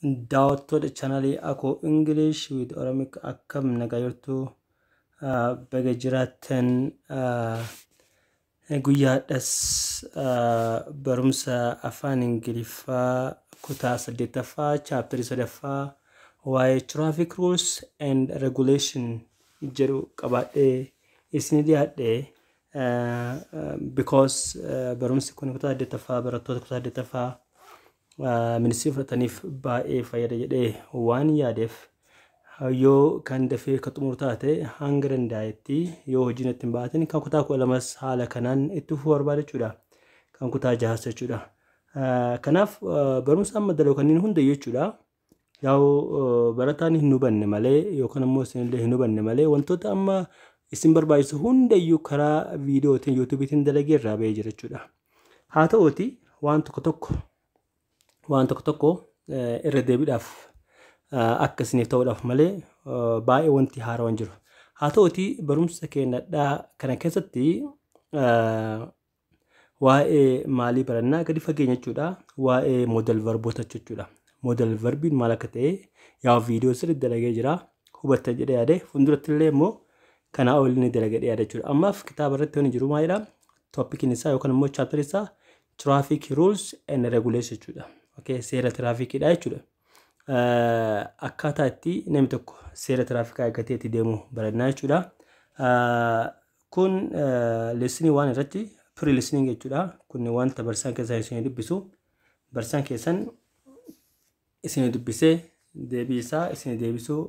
daawwattoota chaanalii Akoo English with Oromic akkam nagaa jirtu baga jiraattan guyyaadhas barumsa afaan Ingiliffaa kutaa 8ffaa chapter 3ffaa waa'ee traffic rules and regulation jedhu qabaadhee isin dhiyaadhe because barumsi kun kutaa 8ffaa barattoota kutaa 8ffaa ministry frataniif baay'ee fayyada jedhee waan yaadeef yoo kan dafee ka xumur taate hanga danda'etti yoo hojiin ittiin baatin kan kutaa 12 haala kanaan itti fufuu barbaadachuudha kan kutaa 6 jechuudha kanaaf barumsa amma daloo kanneen hunda jechuudha yaa'u barataan hin hubanne malee yookaan immoo isinillee hin hubanne malee wantoota amma isin barbaachisu hundayyuu karaa viidiyootiin yuutuubiitiin dalagee irraa ba'ee jira jechuudha haa ta'uuti waan tokko irra deebiidhaaf akka isiniif ta'uudhaaf malee baay'ee wanti haaraan jiru haa ta'uuti barumsa keenyadhaa kana keessatti waa'ee maalii barannaa gadi fageenya jechuudha waa'ee model verboota jechuudha model verbiin maal akka ta'e yaa viidiyoo sirriitti dalagee jira hubatta jedhee yaade fuulduratti illee immoo kana olini dalagee yaade jechuudha ammaaf kitaaba irratti waan jiru maalidha toopikiin isaa yookaan immoo chapter isaa traffic rules and regulation jechuudha okay seera tiraafikiidha jechuudha akkaataa itti namni tokko seera tiraafikaa eeggatee itti deemu barannaa jechuudha kun listening waan irratti pre listening jechuudha kun wanta barsaan keessan isin dubbisu barsaan keessan isin dubbisee deebii isaa isin deebisuu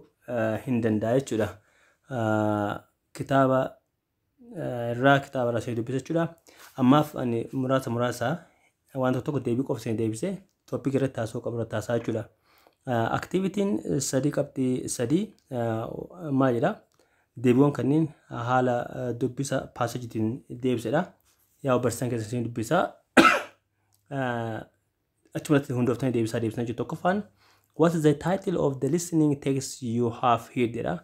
hin danda'a jechuudha kitaaba irraa isin dubbisa jechuudha ammaaf ani muraasa wanta tokko deebii qofa isin deebisee topic irratti taasoo qabra taasaa jechuudha activity'n sadii qabdi sadii maalidha deebiiwwan kanneen haala dubbisa passageetiin deebisedha yaa barsaan keessa isin dubbisa achumatti hundooftanii deebisaa jechuudha tokkoffaan what is the title of the listening text you have heard jedha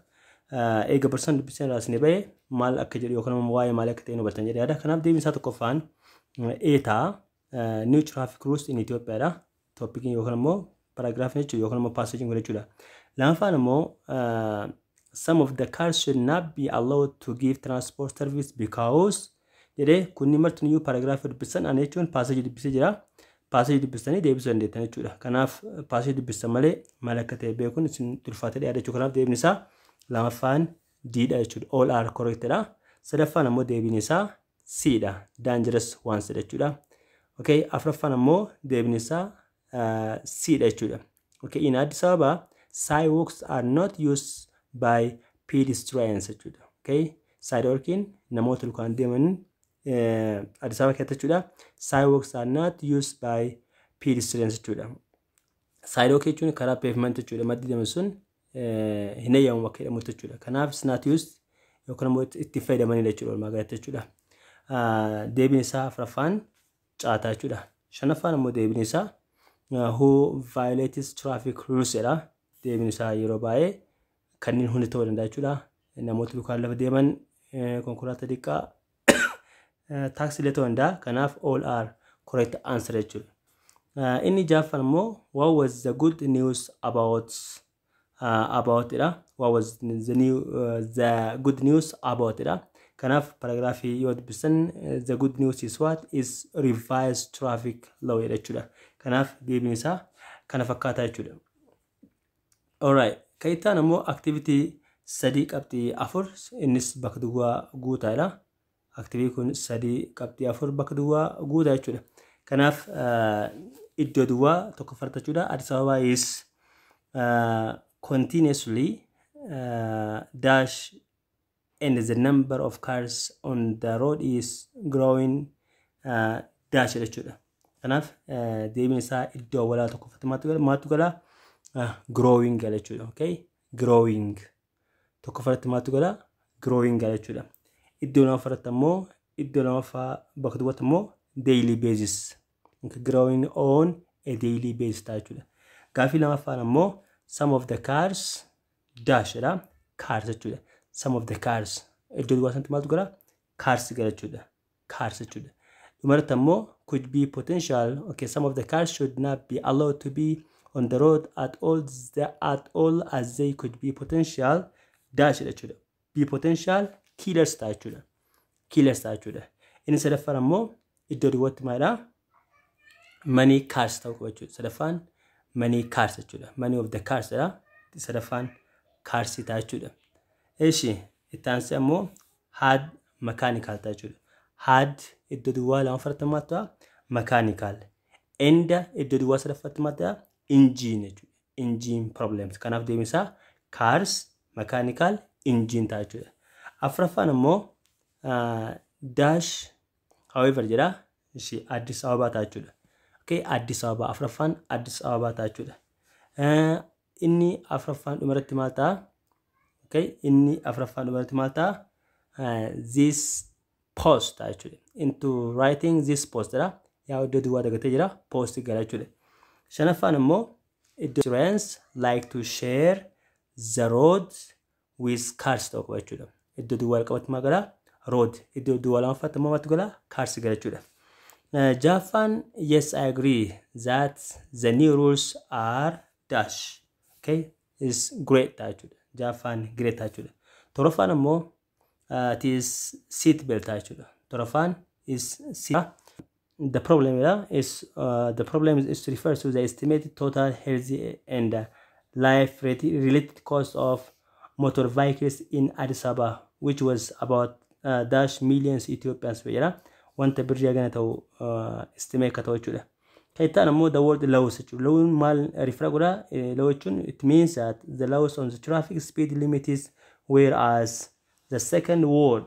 eega barsaan dubbisee raasni ba'e maal akka jedhu yookaan waa'ee maal akka ta'e nu bartan jedha kanaaf deebiinsaa tokkoffaan eetaa new traffic rules in Ethiopia dha topic yookaan immoo paragraph jechuudha yookaan immoo passage jechuudha lammaffaan immoo some of the cars should not be allowed to give transport service because jedhee kunni marti new paragraph dubbisan ani jechuun passage dubbisee jira passage dubbisanii deebisuu dandeettan jechuudha kanaaf passage dubbisan malee maal akka ta'e beekuun isin tulfaatee yaadachuu kanaaf deebiin isaa lammaffaan D dha jechuudha all are correct dha sadaffaan immoo deebiin isaa C dha dangerous ones jechuudha okay afraffaan immoo deebiin isaa C dha jechuudha okay in Addis Ababa sidewalks are not used by pedestrians jechuudha okay sidewalking namoota lukaan deeman Addis Ababa keessatti jechuudha sidewalks are not used by pedestrians jechuudha sidewalk jechuun karaa pavement jechuudha maddi deeman sun hin eeyyamu akka jedhamu jechuudha kanaaf it's not used yookaan immoo itti fayyadamanii jechuudha walumaa galatti jechuudha deebiin isaa afraffaan caataa jechuudha shanaffaan immoo deebiin isaa who violates traffic rules jedha deebiin isaa yeroo baay'ee kanneen hundi ta'uu danda'a jechuudha namoota lukaan lafa deeman konkolaataa xiqqaa taaksiilee ta'uu danda'a kanaaf all are correct answer jechuudha inni jaaffaan immoo what was the good news about it what was the good news about it kanaaf paragraafii yoo dubbisan the good news is what is revised traffic law jechuudha kanaaf deebiin isaa kana fakkaataa jechuudha alright kayitaan immoo activity sadii qabxii 4 innis bakka duwwaa guutaadha activity kun sadii qabxii 4 bakka duwwaa guutaa jechuudha kanaaf iddoo duwwaa tokko fartachuudha Addis Ababa is continuously dash and the number of cars on the road is growing dash jechuudha kanaaf deebiin isaa iddoo walaa tokko fartamaatu gala growing jechuudha okay growing tokko fartamaatu gala growing jechuudha iddoo lama fartammoo iddoo lama bakka duwwaatti immoo daily basis growing on a daily basis jechuudha gaafii lamaffaan immoo some of the cars dash cars jechuudha some of the cars iddoo duwwaa sanatti maaltu gala cars jechuudha cars jechuudha dhumarratti immoo could be potential okay some of the cars should not be allowed to be on the road at all as they could be potential dash jechuudha. Be potential killers ta'a jechuudha. Killers ta'a jechuudha. Inni sadaffaan ammoo iddoo duwwaatti maalidha? Many cars ta'uu qaba jechuudha. Sadaffaan many cars jechuudha. Many of the cars dha. Sadaffaan cars ta'a jechuudha. Eeshi itti aansee ammoo had mechanical ta'a jechuudha. Had iddoo duwwaa lama afurtammaa ta'a mechanical. Enda iddoo duwwaa sadaffattammaa ta'a engine jechuudha. Engine problems. Kanaaf deebisaa cars mechanical engine ta'a jechuudha. Afuraffaan ammoo dash however jedha. Eeshi Addis Ababaa ta'a jechuudha. Okay, Addis Ababa afuraffaan Addis Ababa ta'a jechuudha. Inni afuraffaan dhumarratti maal ta'a? Okay, inni afuraffaan dhumarratti maal ta'a? This post ta'a jechuudha. Into writing this post dha. Yaa iddoo duwwaa dagatee jira post gala jechuudha. Shanaffaan ammoo pedestrians like to share the roads with cars ta'uu qaba jechuudha. Iddoo duwwaa qabatti maal gala? Road. Iddoo duwwaa lama afurtammaa maaltu gala? Cars gala jechuudha. Jaffan, yes, I agree that the new rules are dash. Okay, is great attitude. Jaffan, great attitude. Torofan mo, it is seat belt attitude. Torofan is seat. The problem is refers to the estimated total health and life related cost of motor vehicles in Addis Ababa, which was about dash millions Ethiopians. Wanta birriya gana ta'u estimate ka ta'u jechuudha. Kaitaan ammoo the word laws jechuudha. Lawn maal refer godha? Law jechuun it means that the laws on the traffic speed limit is whereas the second word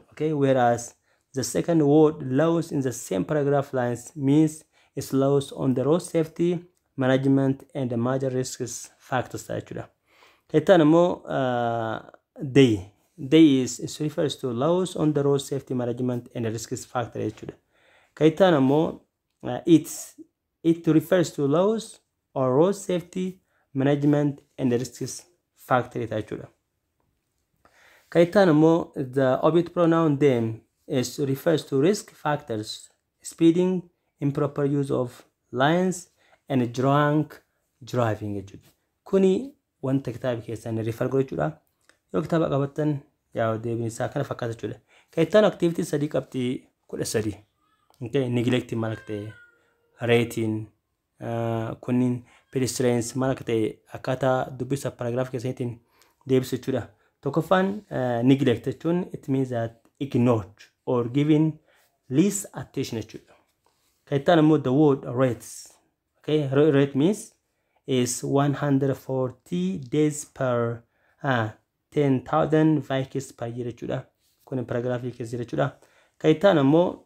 laws in the same paragraph lines means it's laws on the road safety management and the major risks factors jechuudha. Kaitaan ammoo they refers to laws on the road safety management and the risks factor jechuudha. Kaitaan ammoo it refers to laws on road safety management and the risks factor jechuudha. Kaitaan ammoo the object pronoun them is refers to risk factors, speeding, improper use of lines and drunk driving jechuudha. Kuni wanta kitaaba keessan refer godhu jechuudha. Yoo kitaaba qabattan yaa deebiin isaa kana fakkaata jechuudha. Kaitaan activity sadii qabxii 13. Okay, neglecting maal akka ta'e, rating, kunniin pedestrians maal akka ta'e akkaataa dubbisa paragraph keessaniitiin deebisu jechuudha. Tokkoffaan neglect jechuun it means that ignored or given least attention jechuudha. Kaitaan ammoo the word rates. Okay, rate means is 140 days per 10,000 vehicles per year jechuudha. Kun paragraph keessa jechuudha. Kaitaan ammoo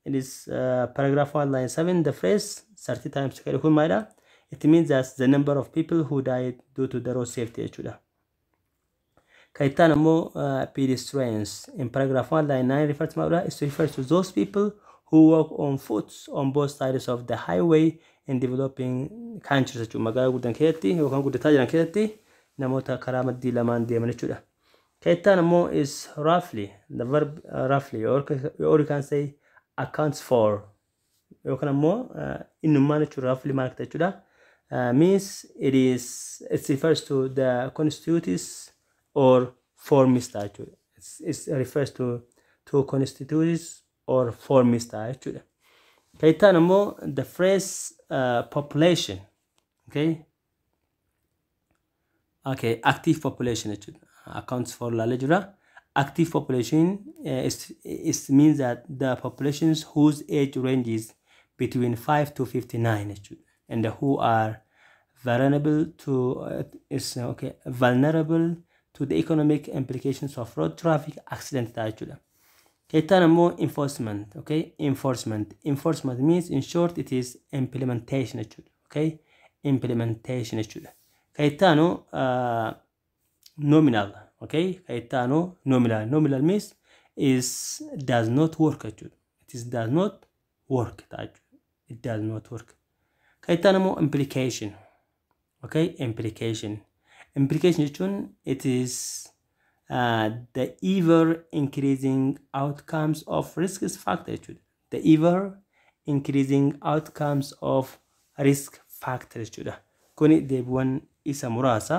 it is paragraph 1 line 7 the phrase 30 times kun maayda. It means that the number of people who died due to the road safety jechuudha. Kaitaan ammoo pedestrians in paragraph 1 line 9 refers to those people who walk on foot on both sides of the highway in developing countries jechuudha. Magaalaa guddan keessatti yookaan guddataa jiran keessatti namoota karaa maddii lamaan deeman jechuudha. Kaitaan ammoo is roughly, the verb roughly or you can say accounts for yookaan ammoo innummaan jechuudha. Roughly maal akka jechuudha. Means it refers to the constituents or forms jechuudha. It refers to constituents or forms jechuudha. Kaitaan ammoo the phrase population, okay, active population accounts for la active population means that the populations whose age ranges between 5 to 59 and who are vulnerable to the economic implications of road traffic accident jechuudha. Kaitaan ammoo enforcement, enforcement means in short it is implementation jechuudha. Okay, implementation jechuudha. Kaitaano nominal, okay? Kaitaano nominal. Nominal means does not work. It does not work. It does not work. Kaitaano implication, okay? Implication. Implication it is the ever increasing outcomes of risk factor. The ever increasing outcomes of risk factor. kuni deebiiwwan isa muraasa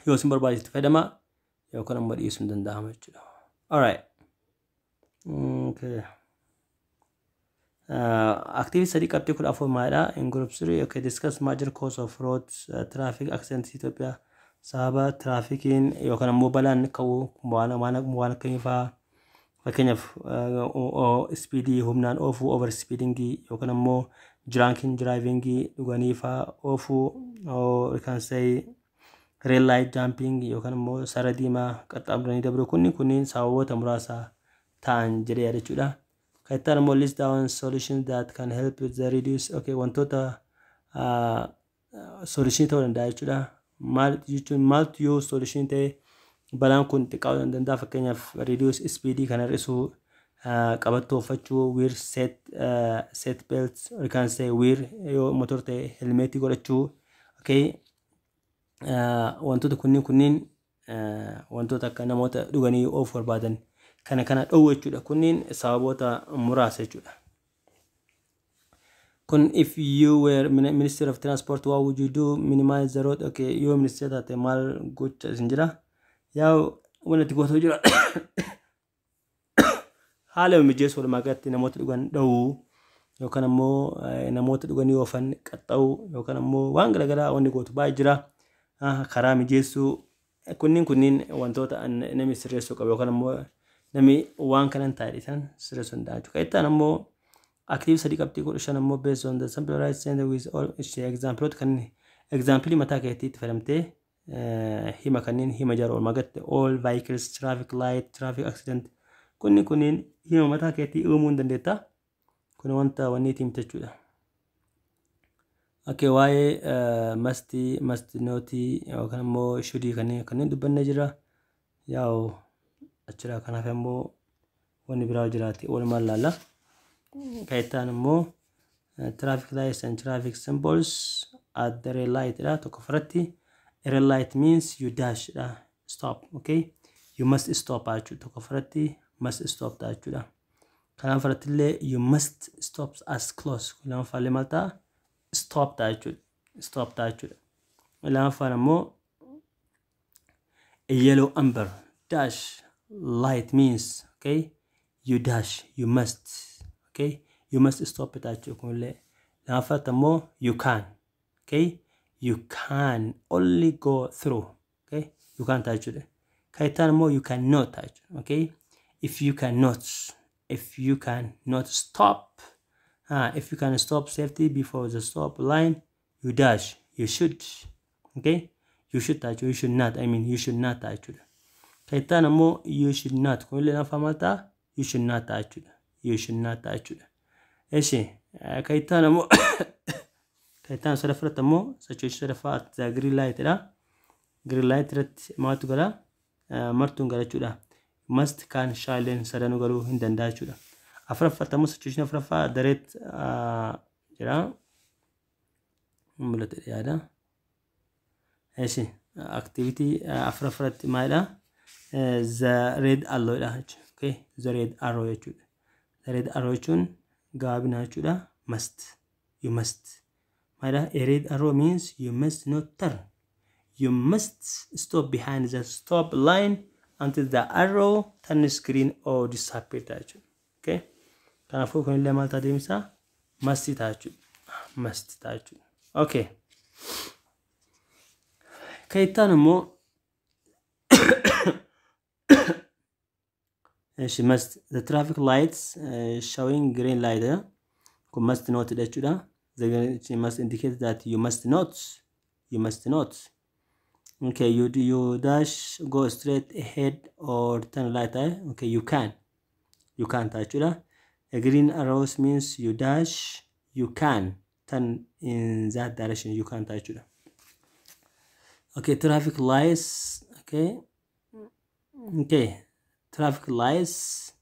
yoo isin barbaachisu fayyadama yookaan ammoo dhiisuu hin danda'amu jechuudha. Alright. Okay. Activity study qabxii 14 maalidha. In group 3, okay, discuss major cause of road traffic accidents Ethiopia. Sababa trafficin yookaan ammoo balaan ka'uu waan akkamiif fakkeenyaaf speedii humnaan oofuu over speedingii yookaan ammoo drunken drivingii dhuganii oofuu or you can say red light jumping yookaan ammoo sarara diimaa qaxxaamuranii dabruu kunniin sababoota muraasa ta'an jedhee yaadachuudha. Kaitan ammoo list down solutions that can help with the reduce okay wantoota solution ta'uu danda'a jechuudha. Maaltu yoo solution ta'e balaan kun xiqqaa'uu danda'a fakkeenyaaf reduce speedii kan hir'isuu qabattoo uffachuu wheel set belts or can say wheel yoo motor ta'e helmeetii godhachuu okay wantoota kunniin wantoota akka namoota dhuganii oofu barbaadan kana dhowwu jechuudha. Kunniin sababoota muraasa jechuudha. Kun if you were Minister of Transport, what would you do? Minimize the road. Okay, you Minister that mal gocha sinjira. Yaw wanti gootoo jira. Haala mijeessuu walumaagalatti namoota dhugan dhowwu yookaan ammoo namoota dhuganii oofan qaxxa'uu yookaan ammoo waan garaagaraa wanti gootu baay'ee jira. Karaa mijeessuu kunniin wantoota namni sirreessuu qabu yookaan ammoo namni waan kanan taa'edhisan sirreessuu danda'a jechuudha. Kaitaan ammoo active study qabxii 15 ammoo based on the sample right send with all example kan example mataa keetiitti fayyadamtee hima kanneen hima jaru walumaagalatti all vehicles traffic light traffic accident kunniin hima mataa keetii uumuu hin dandeetta. Kun wanta wanni timte jechuudha. Okay, waa'ee must note yookaan ammoo should kanneen dubbanne jira. Yaw achira kanaaf ammoo wanni biraa jiraati walumaa laalla. Kaitan ammoo traffic lights and traffic symbols at the red light tokko farratti red light means you dash stop. Okay, you must stop jechuudha. Tokko farratti must stop jechuudha. Kanaan farattillee you must stop as close. Lama faalee maltaa stop jechuudha. Lama faana ammoo yellow amber dash light means okay you dash you must okay you must stop it jechuudha. Lama faata ammoo you can okay you can only go through okay you can't jechuudha. Kaitaan ammoo you cannot jechuudha. Okay if you cannot stop if you can stop safety before the stop line you dash you should okay you should you should not you should not jechuudha. Kaitaan ammoo you should not kunillee nafa maltaa you should not jechuudha. Eshi kaitaan ammoo kaitaan sadaffatti ammoo situation sadaffaa at the green light green light irratti maaltu gala martuun gala jechuudha. Must can shall sadanuu galuu hin danda'a jechuudha. Afuraffatti ammoo situation afuraffaa dareet jira mul'ata yaada. Eshi activity afuraffatti maalidha the red arrow okay the red arrow jechuudha. The red arrow jechuun gaabina jechuudha. You must maalidha a red arrow means you must not turn. You must stop behind the stop line until the arrow turns green or disappear jechuudha. Okay kanaafuu kunillee maal ta'a deemsa must ta'a jechuudha. Okay kaitaan ammoo she must the traffic lights showing green light kun must not jechuudha. She must indicate that you must not okay you dash go straight ahead or turn right okay you can't jechuudha. A green arrows means you dash you can turn in that direction you can't jechuudha. Okay traffic lights okay traffic lights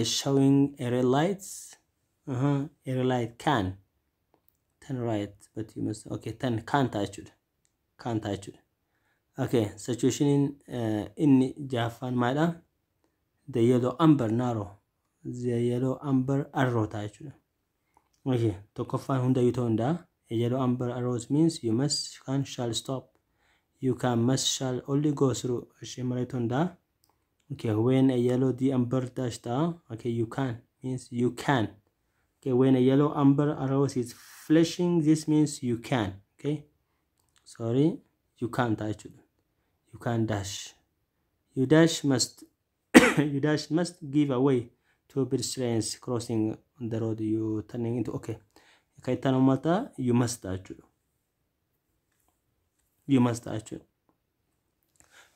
showing a red lights a red light can turn right but you must okay turn can't jechuudha. Okay situation in Japan maada the yellow amber arrow jechuudha. Okay tokkoffaan hunda yoo ta'u A yellow amber arrows means you must, can, shall stop. You can, must, shall only go through. Okay, when a yellow the amber dash down, okay, you can means you can. Okay, when a yellow amber arrows is flashing, this means you can. Okay, sorry, you can't actually. You can dash. You dash must you dash must give away to pedestrians crossing on the road you turning into. Okay, kaitan malta you must actually. You must actually.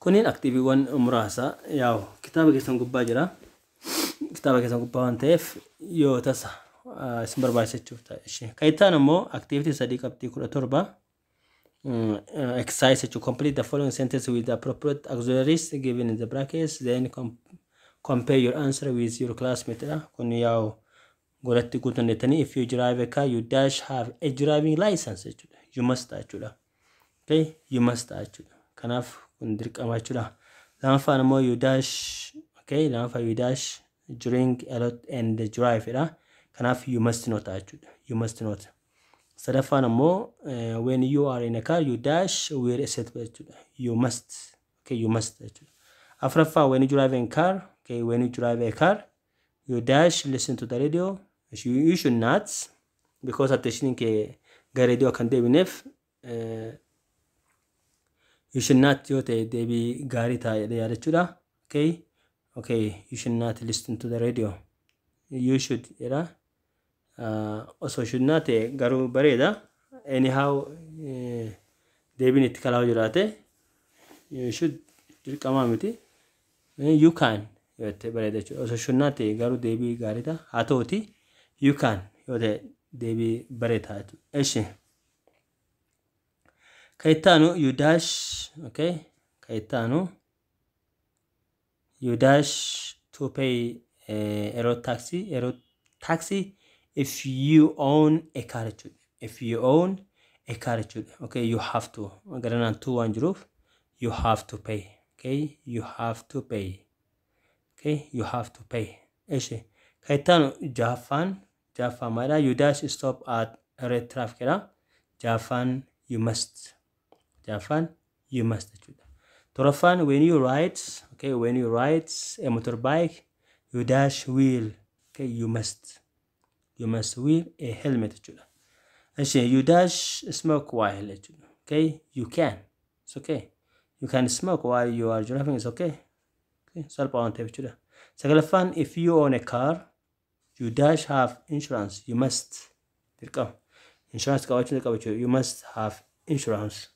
Kunin aktiviiwwan muraasa yaw kitaaba keessan gubbaa jira. Kitaaba keessan gubbaa waan ta'eef yoo tasa isin barbaachisachuuf ta'e. Kaitan ammoo activity sadii qabxii 17 exercise to complete the following sentence with the appropriate auxiliaries given in the brackets, then compare your answer with your classmate. Kun yaw godhatti guutanneetanii if you drive a car you dash have a driving license jechuudha. You must jechuudha. Okay, you must jechuudha. Kanaaf kun dirqama jechuudha. Lammaffaan ammoo you dash, okay, lammaffaa you dash drink a lot and drive jedha. Kanaaf you must not jechuudha. You must not. Sadaffaan ammoo when you are in a car you dash wear a seatbelt jechuudha. You must, okay, you must jechuudha. Afraffaa when you drive a car, okay, when you drive a car you dash listen to the radio. You should not, because attention ke ga radio kan debinef you should not yote debi gari ta ya jechuudha. Okay, okay, you should not listen to the radio. You should era also should not garu bareda. Anyhow debin itti kalaa jiraate you should dirqama miti. You can yote bareda jechuudha. Also should not garu debi gari ta hatoti. You can yote debi bareta. Eshi kaitanu you dash, okay, kaitanu you dash to pay a road taxi if you own a car. If you own a car, okay, you have to. Garanan 2 you have to pay. Okay, you have to pay. Okay, you have to pay. Eshi kaitanu Japan mara you dash stop at red traffic. Japan you must. Japan you must. Torafan when you ride, okay, when you ride a motorbike you dash wheel. Okay, you must wear a helmet. You dash smoke while. Okay, you can. It's okay. You can smoke while you are driving. It's okay. Okay, Sagalafan if you own a car you dash have insurance. You must. Insurance you must have insurance.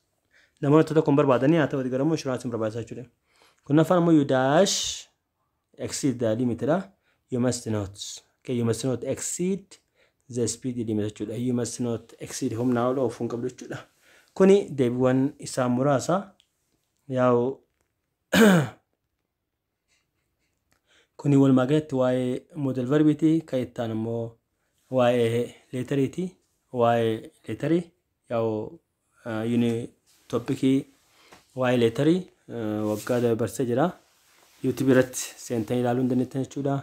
Namoota tokko barbaadanii haa ta'u garamoo insurance barbaachisaa jechuudha. Kunnafaan ammoo you dash exceed the limit. You must not. Okay, you must not exceed the speed limit. You must not exceed humna ol ofuun qabdu jechuudha. Kuni deebiiwwan isaa muraasa yaa'u kuni walumaa galatti waa'ee model verbiiti. Kaittaan ammoo waa'ee leeteriiti. Waa'ee leetarii yaa'u yuni topikii waa'ee leetarii waggaa dabarsee jira. YouTube irratti seentanii ilaaluu dandeettan jechuudha.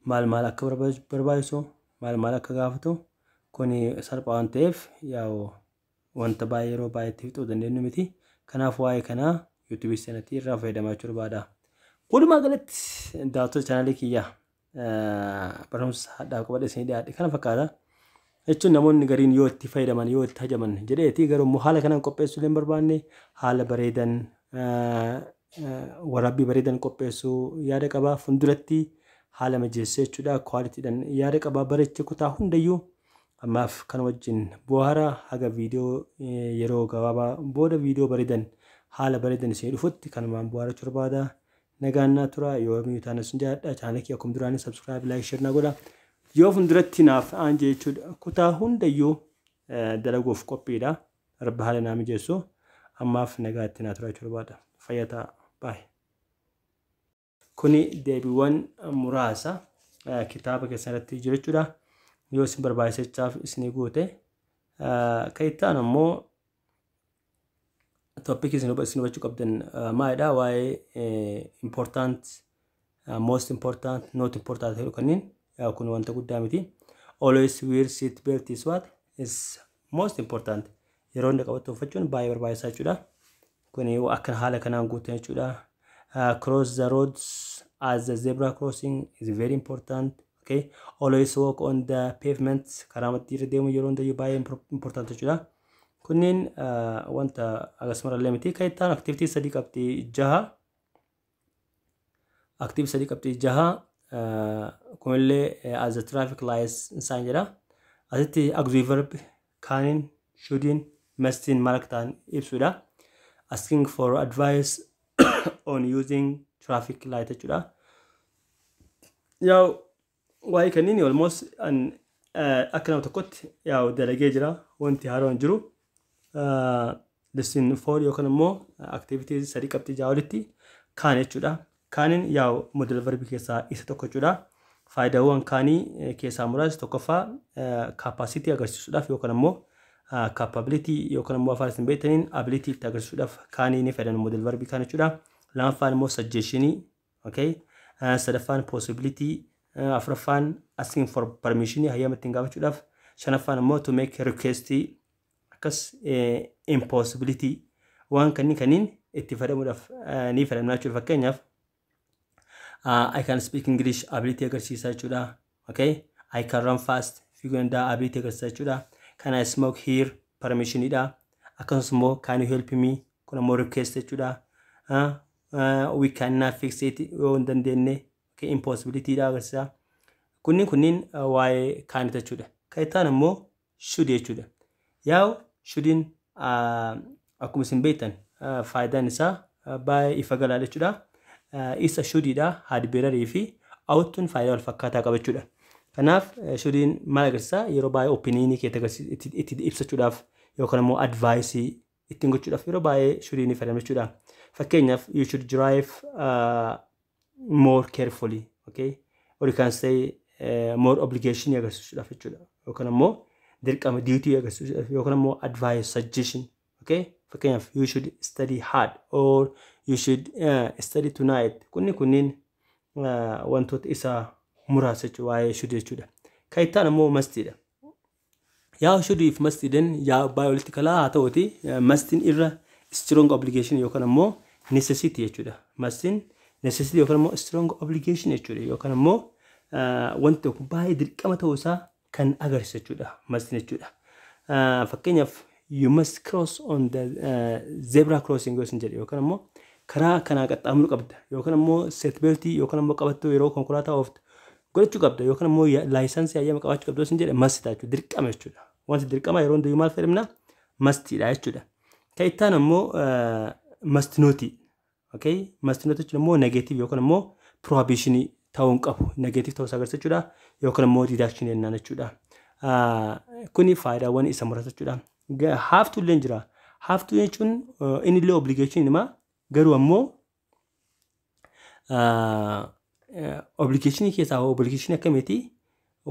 Maal akka barbaachisu maal akka gaafatu kuni salphaa waan ta'eef yaa'u wanta baay'ee yeroo baay'eetti fixuu dandeenyu miti. Kanaaf waa'ee kanaa YouTube seenatti irraa fayyadamaa jechuu barbaada. Walumaa galatti daawwattoota chaanaalii kiyyaa barumsa hadhaaf qabadhe isin dhiyaadhe kana fakkaata. Jechuun namoonni gariin yoo itti fayyadaman yoo itti hajaman jedheeti garuu haala kanaan qopheessuu hin barbaanne haala bareedan waraabbii bareedan qopheessuu yaada qaba. Funduratti haala mijeessee jechuudha. Kwaalitiidhaan yaada qaba bareechee kutaa hundayyuu ammaaf kan wajjin bu'aara haga viidiyoo yeroo gabaabaa booda viidiyoo bareedan haala bareedan isin dhufutti kanumaan bu'aara jechuu barbaada. Nagaannaa tura yoo miitaan sun jaadha chaanaalii kiyya akkuma duraanii subscribe like share na godha. Yoo funduratti naaf aanje jechuudha. Kutaa hundayyuu dalaguuf qophiidha. Rabbi haala naa mijeessu ammaaf nagaatti naa tura jechuu barbaada. Fayyataa bye. Kuni deebiiwwan muraasa kitaaba keessatti jiru jechuudha. Yoo isin barbaachisachaaf isin goote kaittaan ammoo topic isin hubachuu qabdan maalidha waa'ee important most important not important kanneen kun wanta guddaa miti. Always wear seat belt is what is most important yeroo inni qabatu uffachuun baay'ee barbaachisaa jechuudha. Kuni akka haala kanaan guutan jechuudha. Cross the roads as the zebra crossing is very important. Okay, always walk on the pavement. karaa irra deemu yeroo hundayyuu baay'ee important jechuudha. Kunniin wanta akkasumallee miti. Kan ittaan activity sadii qabdi jaha. Activity sadii qabdi jaha. Kunillee as the traffic lights isaan jedha. Asitti auxiliary verb kaanin, shouldin, mustin malaktaan ibsuudha. Asking for advice on using traffic light jechuudha. Yaw waa'ee kanniin almost akka nama tokkotti yaw dalagee jira wanti haaroon jiru. Lesson 4 yookaan immoo activities sadii qabdi jaha walitti kaan jechuudha. Kaanin yaw model verb keessaa isa tokko jechuudha. Faayidaawwan kaanii keessaa muraasni tokkoffaa capacity agarsiisuudhaaf yookaan immoo capability yookaan immoo afaan isin beektaniin ability itti agarsiisuudhaaf kaanii ni fayyadamu model verb kaan jechuudha. Lammaffaan immoo suggestion, okay. Sadaffaan possibility, afuraffaan asking for permission hayyama ittiin gaafachuudhaaf. Shanaffaan immoo to make request akkas impossibility waan kanniin itti fayyadamuudhaaf ni fayyadamna jechuudha. Fakkeenyaaf I can speak English ability agarsiisaa jechuudha. Okay, I can run fast figure ability agarsiisaa jechuudha. Can I smoke here permission idha. Akkasumas immoo can you help me kun immoo request jechuudha. We cannot fix it yoo hin dandeenye okay, impossibility idha agarsiisa. Kunniin waa'ee kaanii jechuudha. Kan ittaan immoo should jechuudha. Yaw shouldin akkuma isin beektan faayidaan isaa baay'ee ifa galaadha jechuudha. Isa shoodidha had beerarii fi outun faayidaa wal fakkaataa qaba jechuudha. Kanaaf shoodin maal agarsiisa yeroo baay'ee opinion kee itti ibsachuudhaaf yookaan immoo advice ittiin gochuudhaaf yeroo baay'ee shoodin fayyadamu jechuudha. Fakkeenyaaf you should drive more carefully, okay, or you can say more obligation agarsiisuudhaaf jechuudha. Yookaan immoo dirqama duty agarsiisuudhaaf yookaan immoo advice suggestion, okay. Fakkeenyaaf you should study hard or you should study tonight. Kunniin wantoota isa muraasa jechuudha waa'ee should jechuudha. Kan ittaan immoo mustidha. Yaa should if mustidhan yaa baay'ee walitti kalaa haa ta'uti mustin irra strong obligation yookaan immoo necessity jechuudha. Mustin necessity yookaan immoo strong obligation jechuudha. Yookaan immoo wanti tokko baay'ee dirqama ta'uu isaa kan agarsiisu jechuudha. Mustin jechuudha. Fakkeenyaaf you must cross on the zebra crossing gosin jedhe yookaan immoo karaa kanaa qaxxaamuruu qabda yookaan immoo seat belt yookaan immoo qabattoo yeroo konkolaataa ooftu godhachuu qabda yookaan immoo laayisansii hayyama qabaachuu qabda gosin jedhe mustidha jechuudha. Dirqama jechuudha. Wanti dirqama yeroo hundayyuu maal fayyadamna mustidha jechuudha. Kan ittaan immoo must not, okay. Must not jechuun immoo negative yookaan immoo prohibition ta'uu hin qabu. Negative ta'uu isaa agarsiisa jechuudha yookaan immoo deduction jennaan jechuudha. Kuni faayidaawwan isa muraasa jechuudha. Have to illee jira. Have to jechuun inni illee obligation nima garuu ammoo obligation keessaa obligation akkamiiti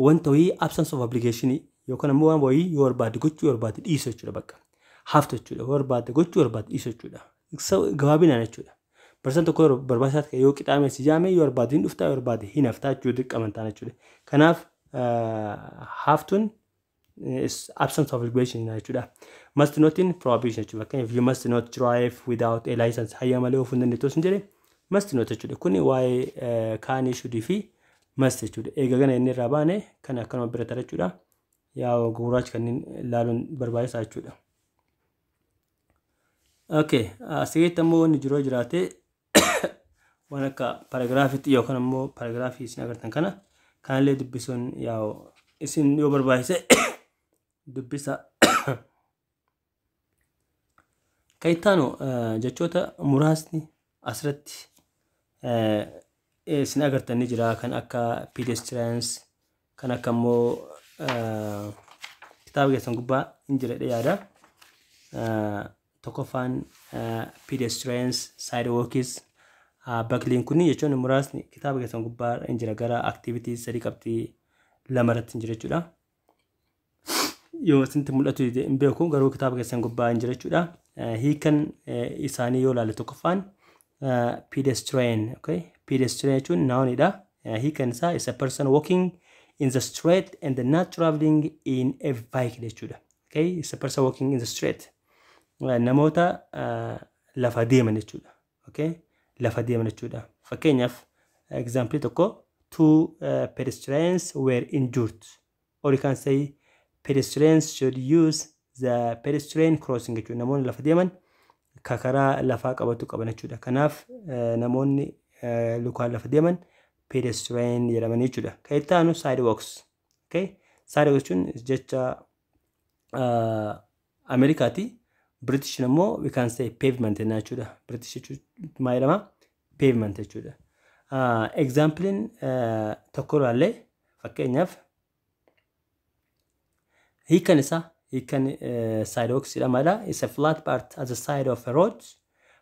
wanta wayii absence of obligation yookaan ammoo waan wayii yoo barbaade gochuu yoo barbaade dhiisuu jechuudha bakka. Have to jechuudha yoo barbaade gochuu yoo barbaade dhiisuu jechuudha. Gabaabinaan jechuudha. Barsan tokko yeroo barbaachisaa ta'e yoo qixaamee si jaame yoo barbaade hin dhuftaa yoo barbaade hin haftaa jechuudha dirqama ta'an jechuudha. Kanaaf have to is absence of obligation jechuudha. Must not in prohibition jechuudha. If you must not drive without a license hayyama malee oofuu hin dandeettu sin jedhe must not jechuudha. Kuni waa'ee kaanii should fi must jechuudha. Eega gana inni irraa baane kan akkanuma bira tara jechuudha. Yaa gurraacha kanneen ilaaluun barbaachisaa jechuudha. Okay, asitti ammoo wanni jiroo jiraate waan akka paragraafiitti yookaan ammoo paragraafii isin agartan kana kanallee dubbisuun yaa isin yoo barbaachise dubbisa. Kan ittaanu jechoota muraasni asirratti isin agartan ni jira kan akka pedestrians kan akka immoo kitaaba keessan gubbaa hin jiredhe yaada. Tokkoffaan pedestrians, sidewalks, buckling kunni jechuun muraasni kitaaba keessan gubbaa hin jira gara activities sadii qabxii lamarratti hin jira jechuudha. Yoo isintti mul'atu hin beeku garuu kitaaba keessan gubbaa hin jira jechuudha. Hiikan isaanii yoo ilaalle tokkoffaan pedestrian, okay. Pedestrian jechuun nounidha. Hiikan isaa is a person walking in the street and not traveling in a vehicle jechuudha. Okay, it's a person walking in the street. Namoota lafa deeman jechuudha. Okay, lafa deeman jechuudha. Fakkeenyaaf example tokko, two pedestrians were injured. Or you can say pedestrians should use the pedestrian crossing jechuudha. Namoonni lafa deeman karaa lafaa qabatu qaban jechuudha. Kanaaf namoonni lukaan lafa deeman pedestrian jedhaman jechuudha. Kan itti aanu sidewalks. Okay, sidewalks jechuun jecha Amerikaati. British namo we can say pavement jechuudha. British maayidhama pavement jechuudha. Example tokkoraallee fakkeenyaaf hiikan sidewalks jedhamaadha. It's a flat part at the side of a road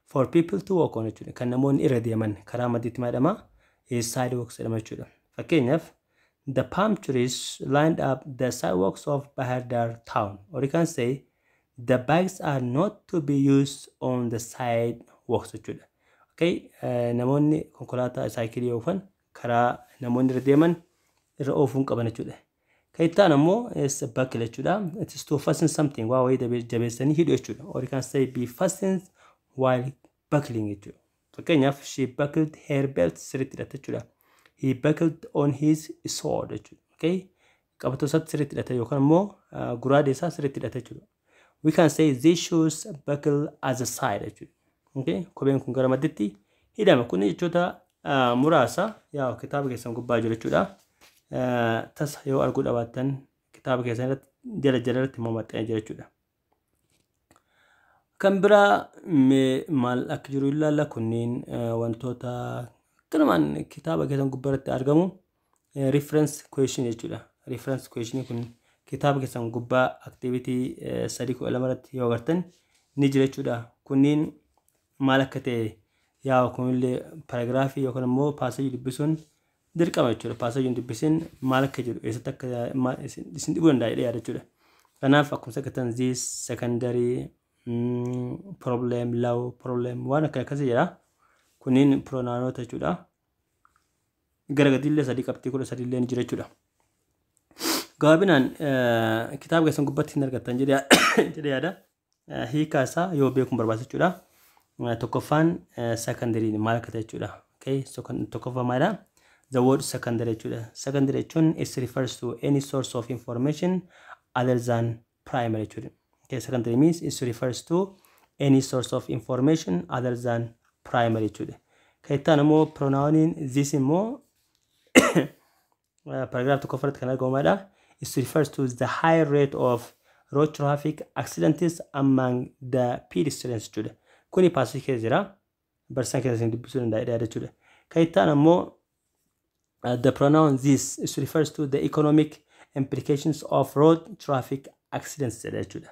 for people to walk on jechuudha. Kan namoonni irra deeman karaa maddiitti maayidhama sidewalks jedhama jechuudha. Fakkeenyaaf the palm trees lined up the sidewalks of Bahar Dar town. Or you can say the bikes are not to be used on the sidewalks jechuudha. Okay, namoonni konkolaataa saayikilii oofan karaa namoonni irra deeman irra oofuun qaban jechuudha. Kan itti aanu ammoo is buckle jechuudha. It is to fasten something waa wayii jabeessanii hidhu jechuudha. Or you can say be fastened while buckling jechuudha. Fakkeenyaaf she buckled her belt sirriitti hidhatte jechuudha. He buckled on his sword jechuudha. Okay, qabatoo isaatti sirriitti hidhate yookaan ammoo guraadee isaa sirriitti hidhate jechuudha. We can say these shoes buckle as a side. Okay, kopheen kun gara maddiitti hidhama. Kun jechoota muraasa yaa kitaaba keessan gubbaa jiru jechuudha. Tas yoo arguu dhabaattan kitaaba keessan irratti jala irratti maxxanee jira jechuudha. Kan biraa maal akka jiru ilaalla. Kunniin wantoota kanumaan kitaaba keessan gubbaa irratti argamu reference question jechuudha. Reference question kun kitaaba keessan gubbaa activity 3.2 irratti yoo agartan ni jira jechuudha. Kunniin maal akka ta'e yaa kunillee paragraafii yookaan immoo passage dubbisuun dirqama jechuudha. Passage dubbisuun maal akka jiru eessatti akka isin dhibuu danda'a jedhee yaada jechuudha. Kanaaf akkuma sakkatan this secondary problem low problem waan akkasii jedha. Kunniin pronounota jechuudha. Garagadiillee sadii qabxii 13 illee ni jira jechuudha. Gaabinaan kitaaba keessan gubbaatti hin argattan jedhee yaada. Hiikaa isaa yoo beekuun barbaachisa jechuudha. Tokkoffaan secondary maal akka ta'e jechuudha. Okay, so tokkoffaa maalidha? The word secondary jechuudha. Secondary jechuun it refers to any source of information other than primary jechuudha. Okay, secondary means it refers to any source of information other than primary jechuudha. Kan itti aanu immoo pronounin this immoo paragraph tokkoffaatti kan argamu maalidha? It refers to the high rate of road traffic accidents among the pedestrians jechuudha. Kuni passage keessa jira. Barsiisaan keessa isin dubbisuu danda'a jechuudha. Kan itti aanu immoo the pronoun this refers to the economic implications of road traffic accidents jechuudha.